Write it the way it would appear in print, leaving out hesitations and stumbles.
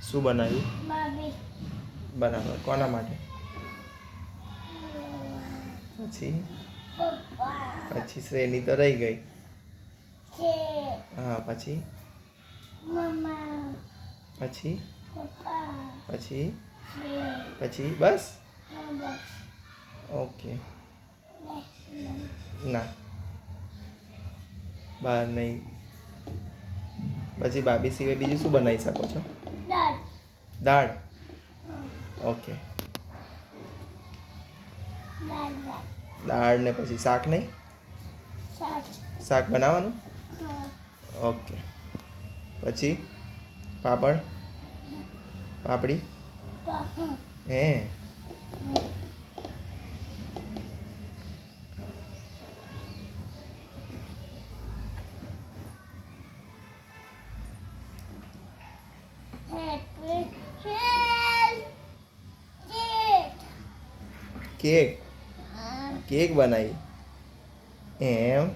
શું બનાવ્યું? બાબી. બરાબર. કોના માટે? પછી પપ્પા. પછી શ્રેની તો રહી ગઈ. છે. હા પછી મમ્મા. પછી પપ્પા. પછી છે. પછી બસ. બસ. ઓકે. બસ. ના બહાર નહીં. પછી ભાભી સિવાય બીજું શું બનાવી શકો છો? દાળ. દાળ. ઓકે. દાળ દાળ. દાળ ને પછી શાક નહીં? શાક. શાક બનાવવાનું? હા. ઓકે. પછી પાપડ પાપડી પાપા. હે હેપી કેક કેક બનાવી એમ